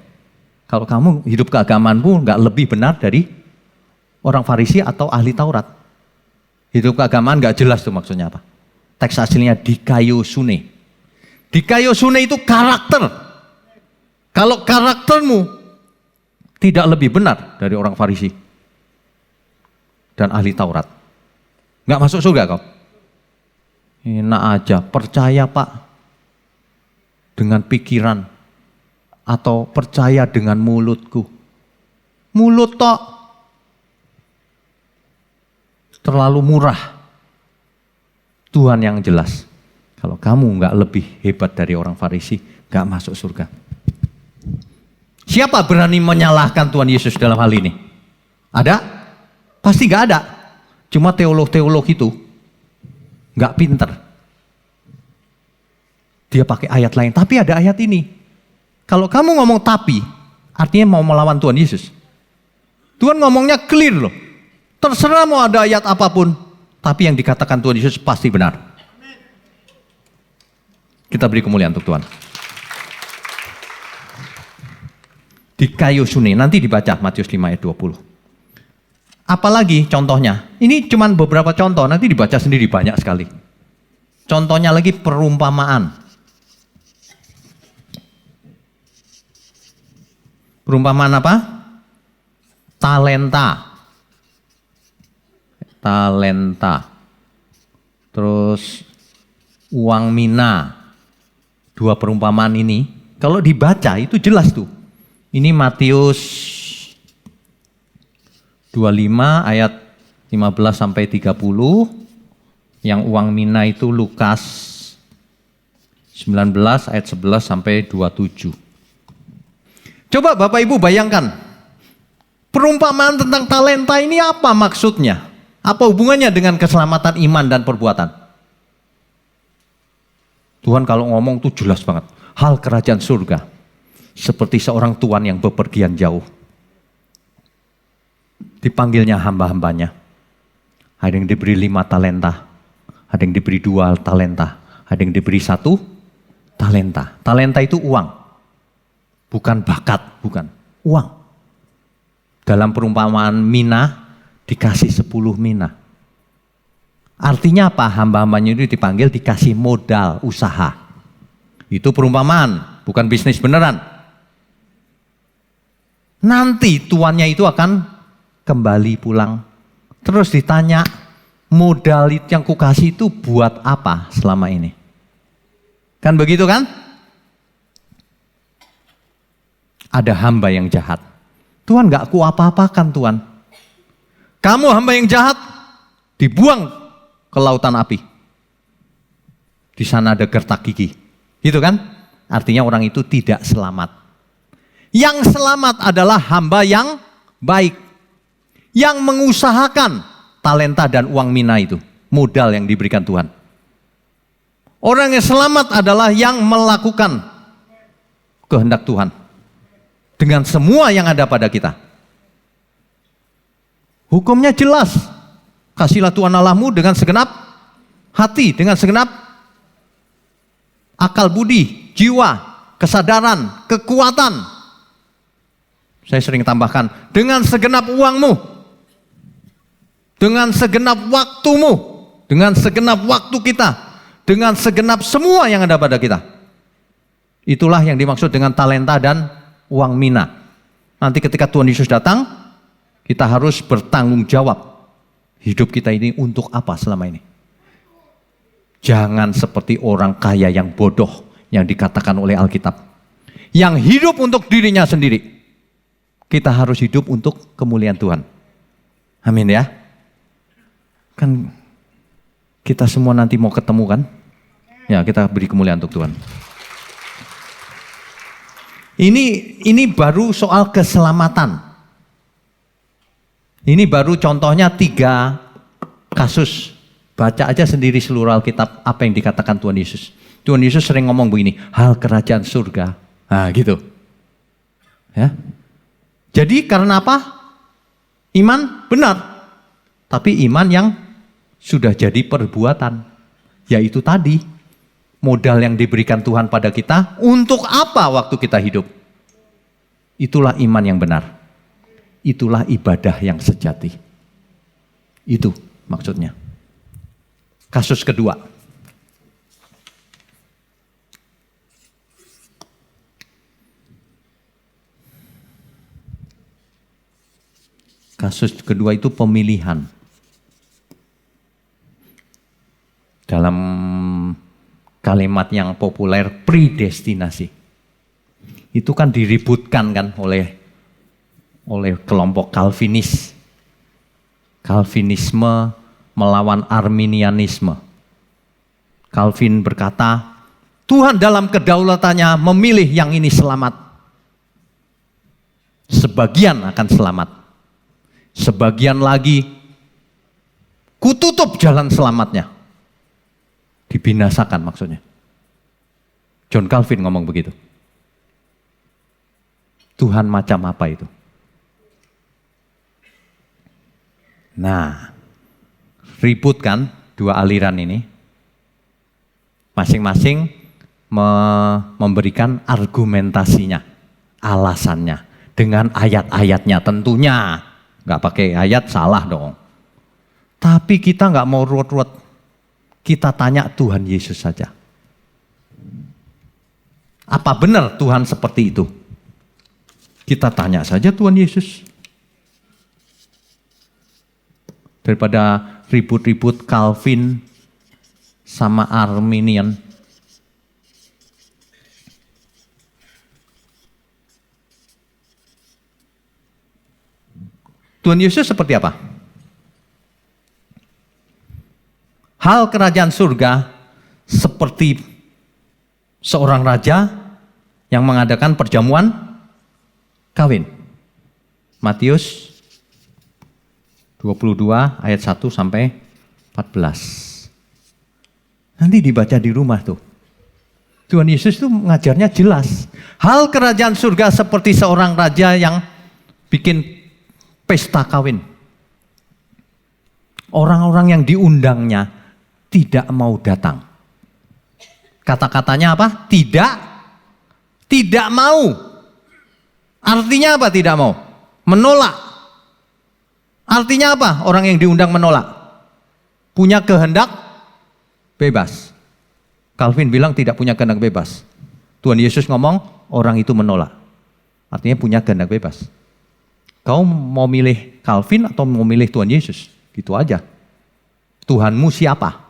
Kalau kamu hidup keagamaanmu nggak lebih benar dari orang Farisi atau ahli Taurat. Hidup keagamaan nggak jelas tuh maksudnya apa. Teks aslinya dikaiosune. Dikaiosune itu karakter. Kalau karaktermu tidak lebih benar dari orang Farisi dan ahli Taurat, nggak masuk surga kau. Enak aja, percaya Pak dengan pikiran atau percaya dengan mulutku. Mulut tok terlalu murah. Tuhan yang jelas. Kalau kamu nggak lebih hebat dari orang Farisi, nggak masuk surga. Siapa berani menyalahkan Tuhan Yesus dalam hal ini? Ada? Pasti nggak ada. Cuma teolog-teolog itu nggak pinter. Dia pakai ayat lain, tapi ada ayat ini. Kalau kamu ngomong tapi, artinya mau melawan Tuhan Yesus. Tuhan ngomongnya clear loh. Terserah mau ada ayat apapun, tapi yang dikatakan Tuhan Yesus pasti benar. Kita beri kemuliaan untuk Tuhan. Dikaiosune, nanti dibaca Matius 5 ayat 20. Apalagi contohnya, ini cuma beberapa contoh, nanti dibaca sendiri banyak sekali. Contohnya lagi perumpamaan. Perumpamaan apa? Talenta. Terus uang mina. Dua perumpamaan ini, kalau dibaca itu jelas tuh. Ini Matius 25 ayat 15 sampai 30. Yang uang mina itu Lukas 19 ayat 11 sampai 27. Coba Bapak Ibu bayangkan, perumpamaan tentang talenta ini apa maksudnya? Apa hubungannya dengan keselamatan iman dan perbuatan? Tuhan kalau ngomong tuh jelas banget. Hal kerajaan surga seperti seorang tuan yang bepergian jauh. Dipanggilnya hamba-hambanya. Ada yang diberi 5 talenta, ada yang diberi 2 talenta, ada yang diberi 1 talenta. Talenta itu uang, bukan bakat, bukan uang. Dalam perumpamaan mina dikasih 10 mina. Artinya apa? Hamba-hambanya itu dipanggil dikasih modal usaha. Itu perumpamaan, bukan bisnis beneran. Nanti tuannya itu akan kembali pulang. Terus ditanya, modal yang kukasih itu buat apa selama ini? Kan begitu kan? Ada hamba yang jahat. Tuhan gak ku apa-apakan Tuhan. Kamu hamba yang jahat, dibuang ke lautan api. Di sana ada gertak gigi. Gitu kan? Artinya orang itu tidak selamat. Yang selamat adalah hamba yang baik. Yang mengusahakan talenta dan uang mina itu. Modal yang diberikan Tuhan. Orang yang selamat adalah yang melakukan kehendak Tuhan. Dengan semua yang ada pada kita. Hukumnya jelas. Kasihlah Tuhan Allahmu dengan segenap hati, dengan segenap akal budi, jiwa, kesadaran, kekuatan. Saya sering tambahkan, dengan segenap uangmu, dengan segenap waktumu, dengan segenap waktu kita, dengan segenap semua yang ada pada kita. Itulah yang dimaksud dengan talenta dan uang mina. Nanti ketika Tuhan Yesus datang, kita harus bertanggung jawab. Hidup kita ini untuk apa selama ini? Jangan seperti orang kaya yang bodoh yang dikatakan oleh Alkitab. Yang hidup untuk dirinya sendiri. Kita harus hidup untuk kemuliaan Tuhan. Amin ya. Kan kita semua nanti mau ketemu kan? Ya, kita beri kemuliaan untuk Tuhan. Ini baru soal keselamatan. Ini baru contohnya 3 kasus. Baca aja sendiri seluruh Alkitab apa yang dikatakan Tuhan Yesus. Tuhan Yesus sering ngomong begini, hal kerajaan surga. Nah gitu. Ya. Jadi karena apa? Iman benar. Tapi iman yang sudah jadi perbuatan. Yaitu tadi, modal yang diberikan Tuhan pada kita, untuk apa waktu kita hidup? Itulah iman yang benar. Itulah ibadah yang sejati. Itu maksudnya. Kasus kedua. Kasus kedua itu pemilihan. Dalam kalimat yang populer, predestinasi. Itu kan diributkan kan oleh kelompok Calvinis. Calvinisme melawan Arminianisme. Calvin berkata, Tuhan dalam kedaulatannya memilih yang ini selamat. Sebagian akan selamat. Sebagian lagi kututup jalan selamatnya. Dibinasakan maksudnya. John Calvin ngomong begitu. Tuhan macam apa itu? Nah, ribut kan 2 aliran ini. Masing-masing memberikan argumentasinya, alasannya. Dengan ayat-ayatnya tentunya. Nggak pakai ayat salah dong. Tapi kita nggak mau ruwet-ruwet. Kita tanya Tuhan Yesus saja. Apa benar Tuhan seperti itu? Kita tanya saja Tuhan Yesus. Daripada ribut-ribut Calvin sama Arminian. Tuhan Yesus seperti apa? Hal kerajaan surga seperti seorang raja yang mengadakan perjamuan kawin. Matius 22 ayat 1 sampai 14. Nanti dibaca di rumah tuh. Tuhan Yesus tuh mengajarnya jelas. Hal kerajaan surga seperti seorang raja yang bikin pesta kawin. Orang-orang yang diundangnya tidak mau datang. Kata-katanya apa? Tidak mau. Artinya apa tidak mau? Menolak. Artinya apa? Orang yang diundang menolak. Punya kehendak bebas. Calvin bilang tidak punya kehendak bebas. Tuhan Yesus ngomong orang itu menolak. Artinya punya kehendak bebas. Kau mau milih Calvin atau mau milih Tuhan Yesus? Gitu aja. Tuhanmu siapa?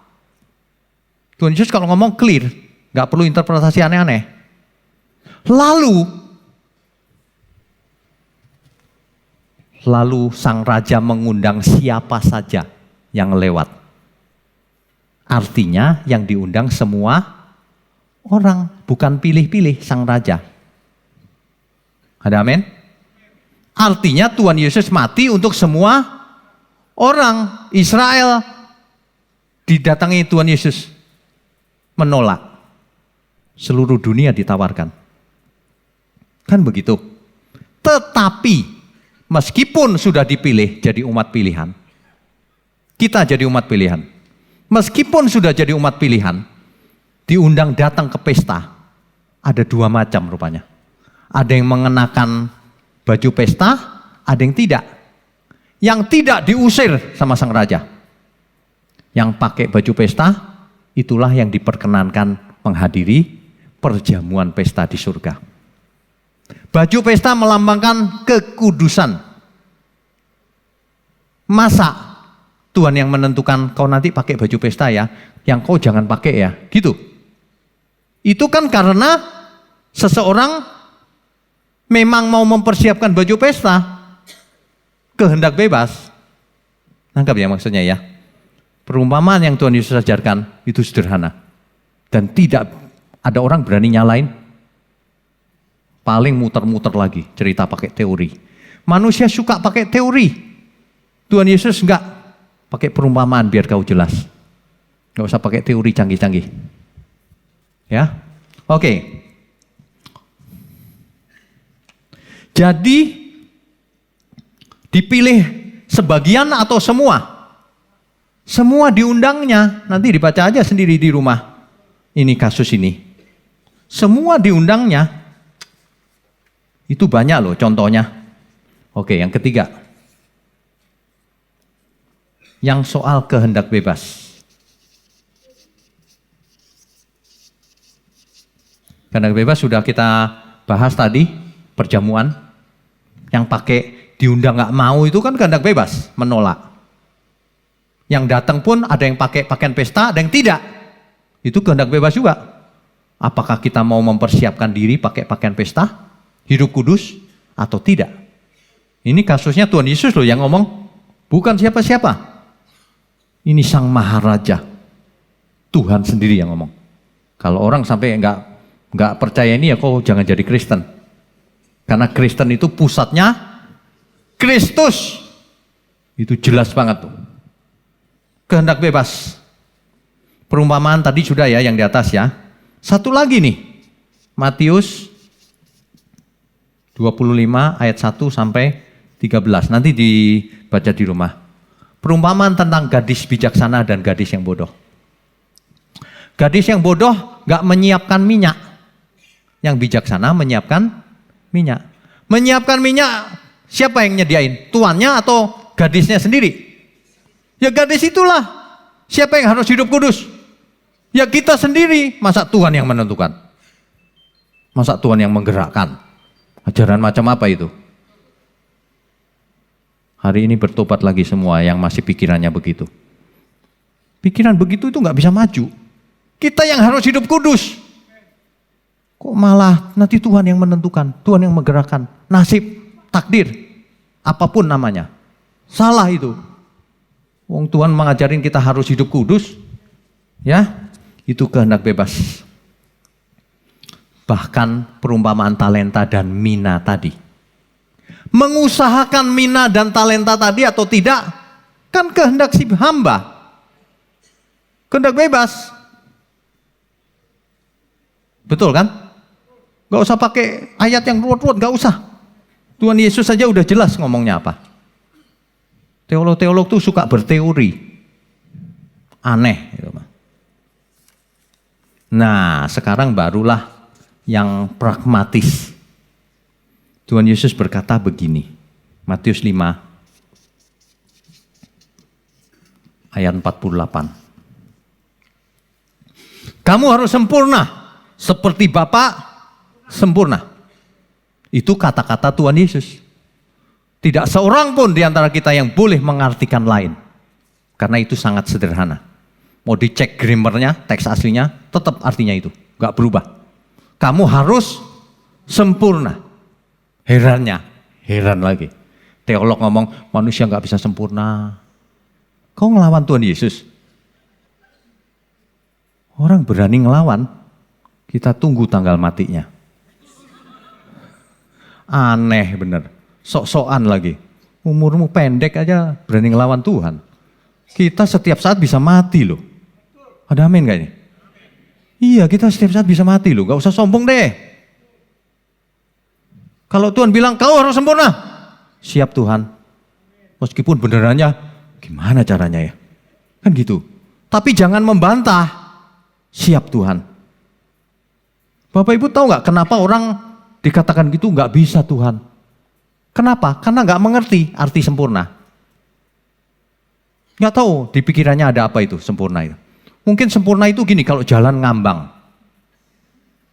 Tuhan Yesus kalau ngomong clear, gak perlu interpretasi aneh-aneh. Lalu sang raja mengundang siapa saja yang lewat. Artinya yang diundang semua orang, bukan pilih-pilih sang raja. Ada amin? Artinya Tuhan Yesus mati untuk semua orang. Israel didatangi Tuhan Yesus, menolak. Seluruh dunia ditawarkan. Kan begitu. Tetapi meskipun sudah dipilih jadi umat pilihan, kita jadi umat pilihan. Meskipun sudah jadi umat pilihan, diundang datang ke pesta, ada dua macam rupanya. Ada yang mengenakan baju pesta, ada yang tidak. Yang tidak diusir sama sang raja. Yang pakai baju pesta, itulah yang diperkenankan menghadiri perjamuan pesta di surga. Baju pesta melambangkan kekudusan. Masa Tuhan yang menentukan kau nanti pakai baju pesta ya, yang kau jangan pakai ya, gitu. Itu kan karena seseorang memang mau mempersiapkan baju pesta, kehendak bebas. Nangkap ya maksudnya ya. Perumpamaan yang Tuhan Yesus ajarkan itu sederhana. Dan tidak ada orang berani nyalain. Paling muter-muter lagi cerita pakai teori. Manusia suka pakai teori. Tuhan Yesus enggak, pakai perumpamaan biar kau jelas. Enggak usah pakai teori canggih-canggih. Ya. Oke. Jadi dipilih sebagian atau semua? Semua diundangnya. Nanti dibaca aja sendiri di rumah. Ini kasus ini. Semua diundangnya. Itu banyak loh contohnya. Oke, yang ketiga. Yang soal kehendak bebas. Kehendak bebas sudah kita bahas tadi, perjamuan. Yang pakai diundang gak mau itu kan kehendak bebas, menolak. Yang datang pun ada yang pakai pakaian pesta, ada yang tidak. Itu kehendak bebas juga. Apakah kita mau mempersiapkan diri pakai pakaian pesta? Hidup kudus atau tidak? Ini kasusnya Tuhan Yesus loh yang ngomong, bukan siapa-siapa. Ini Sang Maharaja, Tuhan sendiri yang ngomong. Kalau orang sampai nggak percaya ini ya kok jangan jadi Kristen. Karena Kristen itu pusatnya Kristus. Itu jelas banget tuh. Kehendak bebas. Perumpamaan tadi sudah ya yang di atas ya. Satu lagi nih, Matius 25 ayat 1 sampai 13. Nanti dibaca di rumah. Perumpamaan tentang gadis bijaksana dan gadis yang bodoh. Gadis yang bodoh gak menyiapkan minyak. Yang bijaksana menyiapkan minyak. Menyiapkan minyak, siapa yang nyediain? Tuannya atau gadisnya sendiri? Ya gadis itulah. Siapa yang harus hidup kudus? Ya kita sendiri. Masa Tuhan yang menentukan? Masa Tuhan yang menggerakkan? Ajaran macam apa itu? Hari ini bertobat lagi semua yang masih pikirannya begitu. Pikiran begitu itu nggak bisa maju. Kita yang harus hidup kudus. Kok malah nanti Tuhan yang menentukan, Tuhan yang menggerakkan. Nasib, takdir, apapun namanya. Salah itu. Wong Tuhan mengajarin kita harus hidup kudus, Ya, itu kehendak bebas. Bahkan perumpamaan talenta dan mina tadi. Mengusahakan mina dan talenta tadi atau tidak, kan kehendak si hamba. Kehendak bebas. Betul kan? Gak usah pakai ayat yang ruwet-ruwet, gak usah. Tuhan Yesus saja udah jelas ngomongnya apa. Teolog-teolog tuh suka berteori. Aneh. Gitu. Nah, sekarang barulah yang pragmatis. Tuhan Yesus berkata begini. Matius 5 ayat 48. Kamu harus sempurna seperti Bapa sempurna. Itu kata-kata Tuhan Yesus. Tidak seorang pun di antara kita yang boleh mengartikan lain. Karena itu sangat sederhana. Mau dicek grammarnya, teks aslinya, tetap artinya itu. Gak berubah. Kamu harus sempurna. Herannya, heran lagi. Teolog ngomong, manusia gak bisa sempurna. Kau ngelawan Tuhan Yesus? Orang berani ngelawan, kita tunggu tanggal matinya. Aneh bener. Sok-sokan lagi. Umurmu pendek aja berani ngelawan Tuhan. Kita setiap saat bisa mati loh. Ada amin gak ini? Iya, kita setiap saat bisa mati loh. Gak usah sombong deh. Kalau Tuhan bilang kau harus sempurna, siap Tuhan. Meskipun benerannya gimana caranya ya? Kan gitu. Tapi jangan membantah. Siap Tuhan. Bapak Ibu tahu gak kenapa orang dikatakan gitu gak bisa Tuhan? Kenapa? Karena nggak mengerti arti sempurna. Nggak tahu di pikirannya ada apa itu sempurna itu. Mungkin sempurna itu gini, kalau jalan ngambang.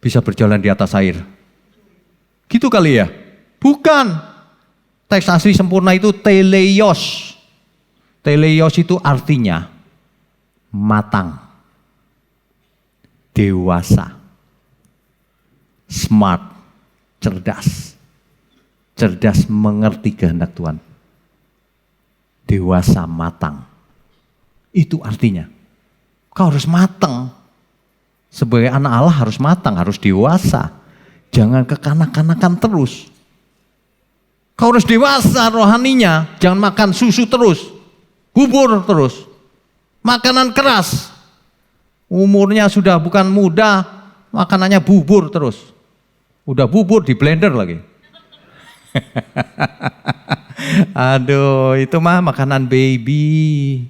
Bisa berjalan di atas air. Gitu kali ya? Bukan. Teks asli sempurna itu teleios. Teleios itu artinya matang. Dewasa. Smart. Cerdas. Cerdas mengerti kehendak Tuhan. Dewasa matang. Itu artinya. Kau harus matang. Sebagai anak Allah harus matang, harus dewasa. Jangan kekanak-kanakan terus. Kau harus dewasa rohaninya. Jangan makan susu terus. Bubur terus. Makanan keras. Umurnya sudah bukan muda, makanannya bubur terus. Udah bubur di blender lagi. Aduh, itu mah makanan baby.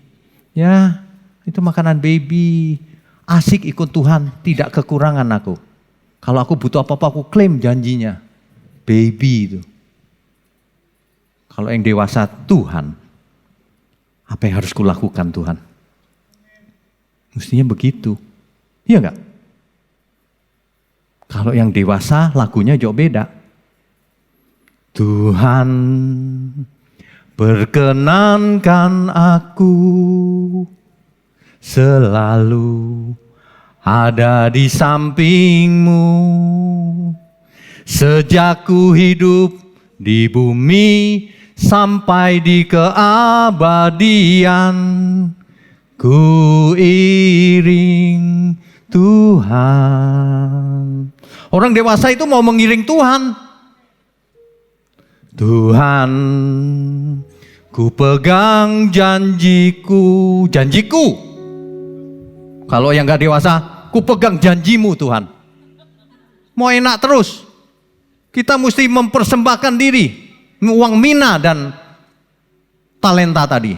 Ya, itu makanan baby. Asik ikut Tuhan, tidak kekurangan aku. Kalau aku butuh apa-apa, aku klaim janjinya. Baby itu. Kalau yang dewasa Tuhan, apa yang harus kulakukan Tuhan? Mestinya begitu. Iya enggak? Kalau yang dewasa lagunya jauh beda. Tuhan, perkenankan aku selalu ada di sampingmu. Sejak ku hidup di bumi sampai di keabadian, ku iring Tuhan. Orang dewasa itu mau mengiring Tuhan. Tuhan, ku pegang janjiku. Janjiku. Kalau yang gak dewasa, ku pegang janjimu Tuhan. Mau enak terus. Kita mesti mempersembahkan diri. Uang mina dan talenta tadi.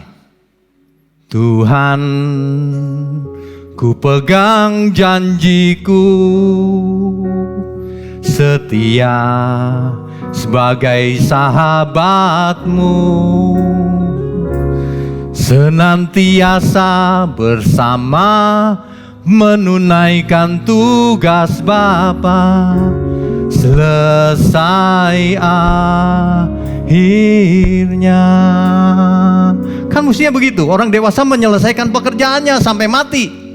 Tuhan, ku pegang janjiku. Setia sebagai sahabatmu, senantiasa bersama menunaikan tugas Bapa selesai akhirnya. Kan mestinya begitu, orang dewasa menyelesaikan pekerjaannya sampai mati.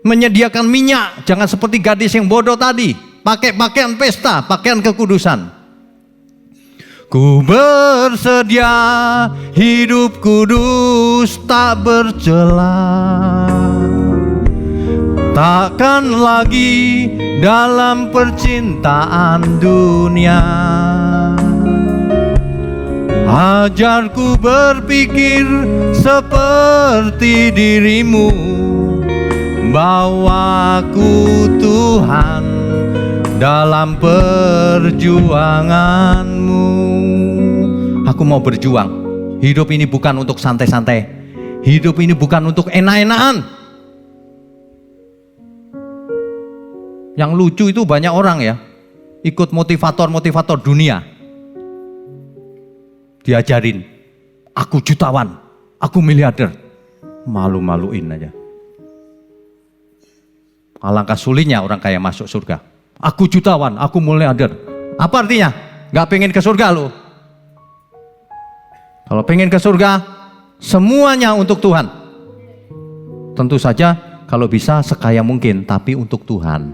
Menyediakan minyak, jangan seperti gadis yang bodoh tadi. Pakai pakaian pesta, pakaian kekudusan. Ku bersedia hidup kudus tak bercela, takkan lagi dalam percintaan dunia. Ajarku berpikir seperti dirimu, bawaku Tuhan dalam perjuanganmu. Aku mau berjuang. Hidup ini bukan untuk santai-santai. Hidup ini bukan untuk enak-enakan. Yang lucu itu banyak orang ya, ikut motivator-motivator dunia. Diajarin, aku jutawan, aku miliarder. Malu-maluin aja. Alangkah sulitnya orang kaya masuk surga. Aku jutawan, aku miliarder. Apa artinya? Gak pengen ke surga lo. Kalau pengen ke surga, semuanya untuk Tuhan. Tentu saja kalau bisa sekaya mungkin, tapi untuk Tuhan.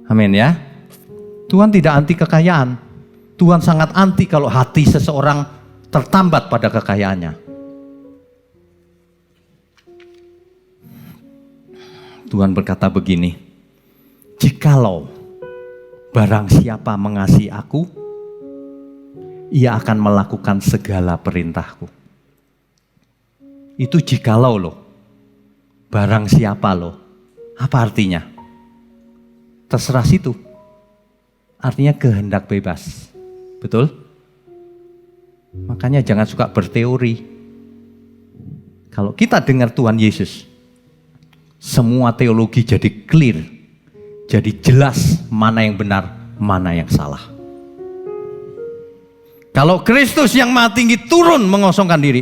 Amin ya. Tuhan tidak anti kekayaan. Tuhan sangat anti kalau hati seseorang tertambat pada kekayaannya. Tuhan berkata begini, jikalau barang siapa mengasihi aku, ia akan melakukan segala perintahku. Itu jikalau loh. Barang siapa loh. Apa artinya? Terserah situ. Artinya kehendak bebas. Betul? Makanya jangan suka berteori. Kalau kita dengar Tuhan Yesus, semua teologi jadi clear. Jadi jelas mana yang benar, mana yang salah. Kalau Kristus yang Maha Tinggi turun mengosongkan diri,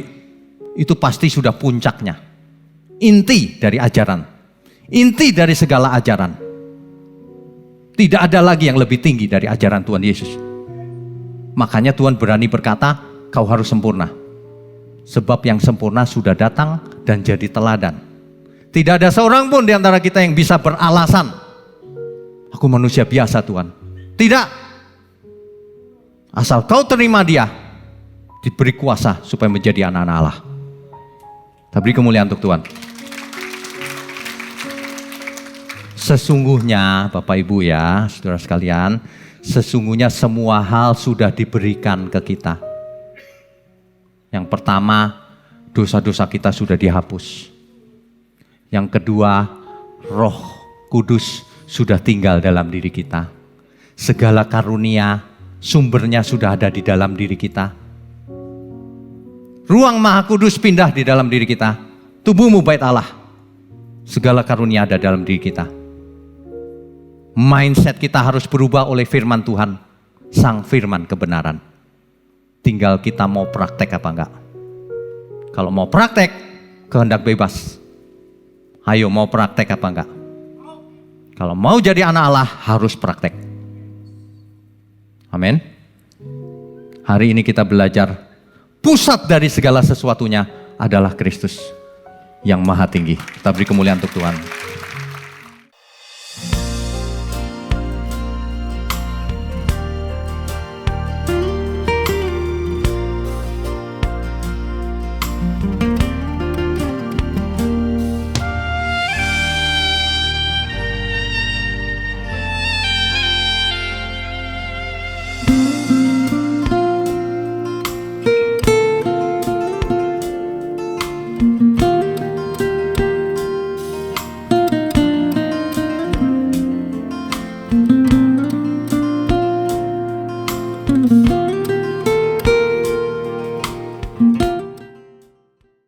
itu pasti sudah puncaknya. Inti dari ajaran. Inti dari segala ajaran. Tidak ada lagi yang lebih tinggi dari ajaran Tuhan Yesus. Makanya Tuhan berani berkata, kau harus sempurna. Sebab yang sempurna sudah datang dan jadi teladan. Tidak ada seorang pun di antara kita yang bisa beralasan, aku manusia biasa Tuhan. Tidak. Asal kau terima dia, diberi kuasa supaya menjadi anak-anak Allah. Kita beri kemuliaan untuk Tuhan. Sesungguhnya Bapak Ibu ya, saudara sekalian, sesungguhnya semua hal sudah diberikan ke kita. Yang pertama, dosa-dosa kita sudah dihapus. Yang kedua, Roh Kudus sudah tinggal dalam diri kita. Segala karunia sumbernya sudah ada di dalam diri kita. Ruang Maha Kudus pindah di dalam diri kita. Tubuhmu bait Allah. Segala karunia ada dalam diri kita. Mindset kita harus berubah oleh firman Tuhan. Sang firman kebenaran. Tinggal kita mau praktek apa enggak. Kalau mau praktek, kehendak bebas. Ayo mau praktek apa enggak? Kalau mau jadi anak Allah harus praktek. Amin. Hari ini kita belajar pusat dari segala sesuatunya adalah Kristus yang Maha Tinggi. Kita beri kemuliaan untuk Tuhan.